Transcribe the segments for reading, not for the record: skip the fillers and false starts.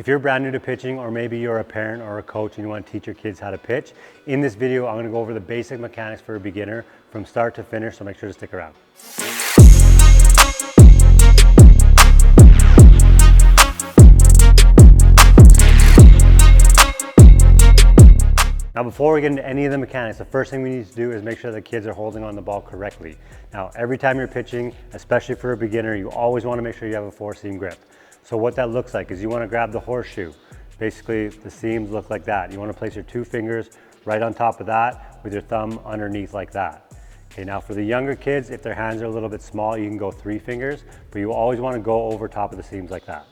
If you're brand new to pitching, or maybe you're a parent or a coach and you want to teach your kids how to pitch, in this video I'm going to go over the basic mechanics for a beginner from start to finish, so make sure to stick around. Now before we get into any of the mechanics, the first thing we need to do is make sure the kids are holding on the ball correctly. Now every time you're pitching, especially for a beginner, you always want to make sure you have a 4-seam grip. So what that looks like is you want to grab the horseshoe. Basically the seams look like that. You want to place your 2 fingers right on top of that with your thumb underneath like that. Okay, now for the younger kids, if their hands are a little bit small, you can go 3 fingers, but you always want to go over top of the seams like that.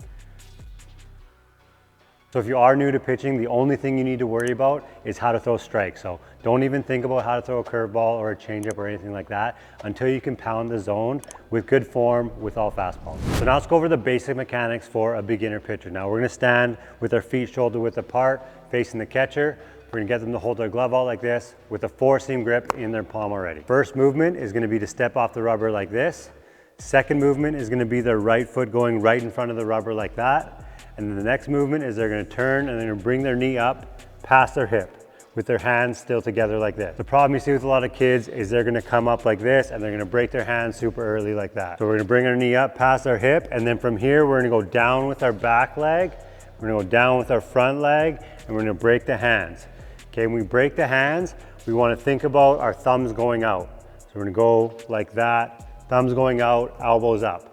So if you are new to pitching, the only thing you need to worry about is how to throw strikes. So don't even think about how to throw a curveball or a changeup or anything like that until you can pound the zone with good form with all fastballs. So now let's go over the basic mechanics for a beginner pitcher. Now we're going to stand with our feet shoulder width apart, facing the catcher. We're going to get them to hold their glove out like this with a 4-seam grip in their palm already. First movement is going to be to step off the rubber like this. Second movement is going to be their right foot going right in front of the rubber like that. And then the next movement is they're going to turn and they're going to bring their knee up past their hip with their hands still together like this. The problem you see with a lot of kids is they're going to come up like this and they're going to break their hands super early like that. So we're going to bring our knee up past our hip, and then from here we're going to go down with our back leg, we're going to go down with our front leg, and we're going to break the hands. Okay, when we break the hands, we want to think about our thumbs going out. So we're going to go like that, thumbs going out, elbows up.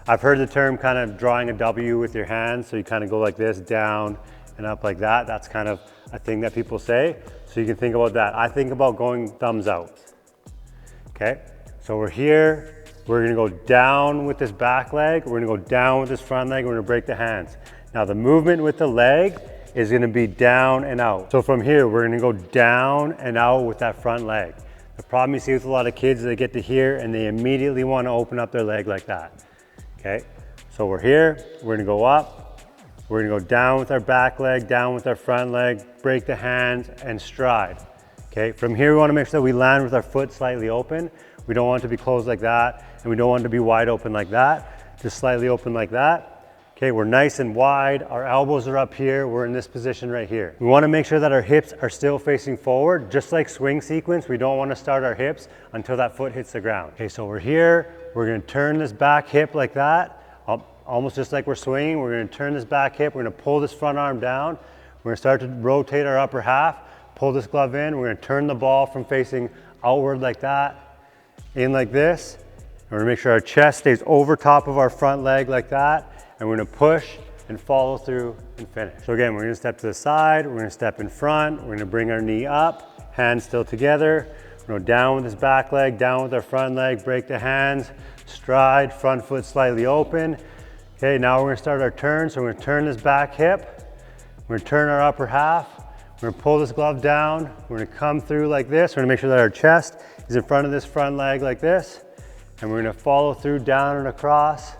I've heard the term kind of drawing a W with your hands, so you kind of go like this, down and up like that. That's kind of a thing that people say, so you can think about that. I think about going thumbs out. Okay, so we're here, we're gonna go down with this back leg, we're gonna go down with this front leg, we're gonna break the hands. Now the movement with the leg is gonna be down and out. So from here, we're gonna go down and out with that front leg. The problem you see with a lot of kids is they get to here and they immediately wanna open up their leg like that. Okay, so we're here, we're gonna go up, we're gonna go down with our back leg, down with our front leg, break the hands and stride. Okay, from here we wanna make sure that we land with our foot slightly open. We don't want it to be closed like that, and we don't want it to be wide open like that, just slightly open like that. Okay, we're nice and wide, our elbows are up here, we're in this position right here. We wanna make sure that our hips are still facing forward, just like swing sequence. We don't wanna start our hips until that foot hits the ground. Okay, so we're here, we're gonna turn this back hip like that, almost just like we're swinging. We're gonna turn this back hip, we're gonna pull this front arm down, we're gonna start to rotate our upper half, pull this glove in, we're gonna turn the ball from facing outward like that, in like this. We're gonna make sure our chest stays over top of our front leg like that, and we're gonna push and follow through and finish. So again, we're gonna step to the side, we're gonna step in front, we're gonna bring our knee up, hands still together, we're gonna go down with this back leg, down with our front leg, break the hands, stride, front foot slightly open. Okay, now we're gonna start our turn. So we're gonna turn this back hip, we're gonna turn our upper half, we're gonna pull this glove down, we're gonna come through like this, we're gonna make sure that our chest is in front of this front leg like this, and we're gonna follow through down and across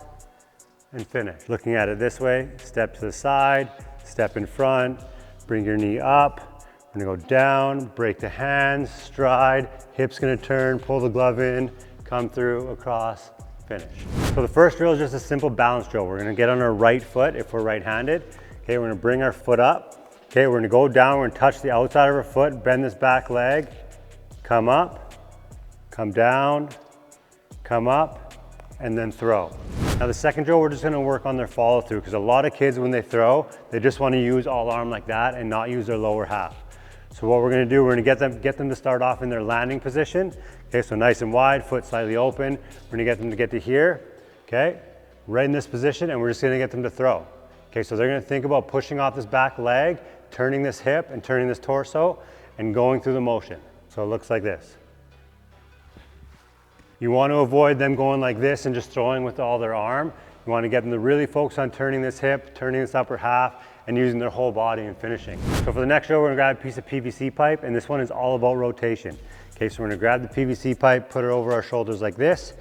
and finish. Looking at it this way, step to the side, step in front, bring your knee up, we're gonna go down, break the hands, stride, hips gonna turn, pull the glove in, come through, across, finish. So the first drill is just a simple balance drill. We're gonna get on our right foot if we're right-handed. Okay, we're gonna bring our foot up. Okay, we're gonna go down, we're gonna touch the outside of our foot, bend this back leg, come up, come down, come up, and then throw. Now the second drill, we're just gonna work on their follow through, because a lot of kids, when they throw, they just wanna use all arm like that and not use their lower half. So what we're gonna do, we're gonna get them to start off in their landing position. Okay, so nice and wide, foot slightly open. We're gonna get them to get to here, okay? Right in this position, and we're just gonna get them to throw. Okay, so they're gonna think about pushing off this back leg, turning this hip and turning this torso, and going through the motion. So it looks like this. You want to avoid them going like this and just throwing with all their arm. You want to get them to really focus on turning this hip, turning this upper half, and using their whole body and finishing. So for the next drill, we're gonna grab a piece of PVC pipe, and this one is all about rotation. Okay, so we're gonna grab the PVC pipe, put it over our shoulders like this.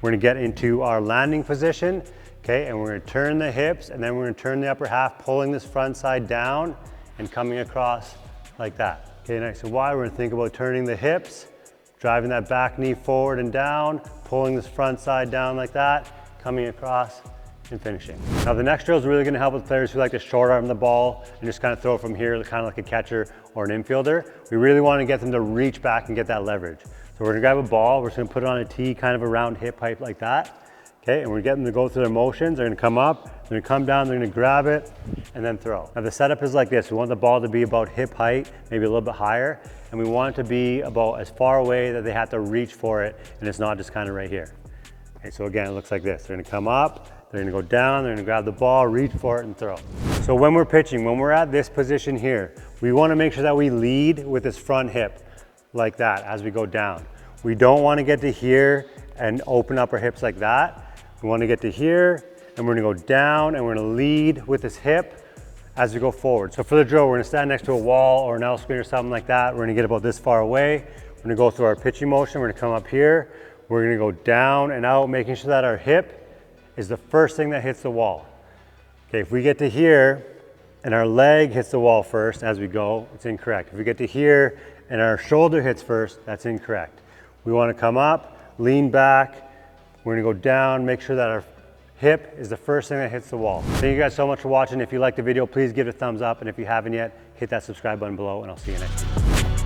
We're gonna get into our landing position, okay, and we're gonna turn the hips, and then we're gonna turn the upper half, pulling this front side down and coming across like that. Okay, nice and wide. We're gonna think about turning the hips, driving that back knee forward and down, pulling this front side down like that, coming across and finishing. Now the next drill is really gonna help with players who like to short arm the ball and just kind of throw it from here, kind of like a catcher or an infielder. We really want to get them to reach back and get that leverage. So we're gonna grab a ball, we're just gonna put it on a tee, kind of around hip height like that. Okay, and we're getting them to go through their motions. They're gonna come up, they're gonna come down, they're gonna grab it, and then throw. Now the setup is like this. We want the ball to be about hip height, maybe a little bit higher, and we want it to be about as far away that they have to reach for it, and it's not just kind of right here. Okay, so again, it looks like this. They're gonna come up, they're gonna go down, they're gonna grab the ball, reach for it, and throw. So when we're pitching, when we're at this position here, we wanna make sure that we lead with this front hip, like that, as we go down. We don't wanna get to here and open up our hips like that. We want to get to here, and we're going to go down, and we're going to lead with this hip as we go forward. So for the drill, we're going to stand next to a wall or an L screen or something like that. We're going to get about this far away. We're going to go through our pitching motion. We're going to come up here. We're going to go down and out, making sure that our hip is the first thing that hits the wall. Okay, if we get to here and our leg hits the wall first as we go, it's incorrect. If we get to here and our shoulder hits first, that's incorrect. We want to come up, lean back. We're gonna go down, make sure that our hip is the first thing that hits the wall. Thank you guys so much for watching. If you liked the video, please give it a thumbs up. And if you haven't yet, hit that subscribe button below, and I'll see you next week.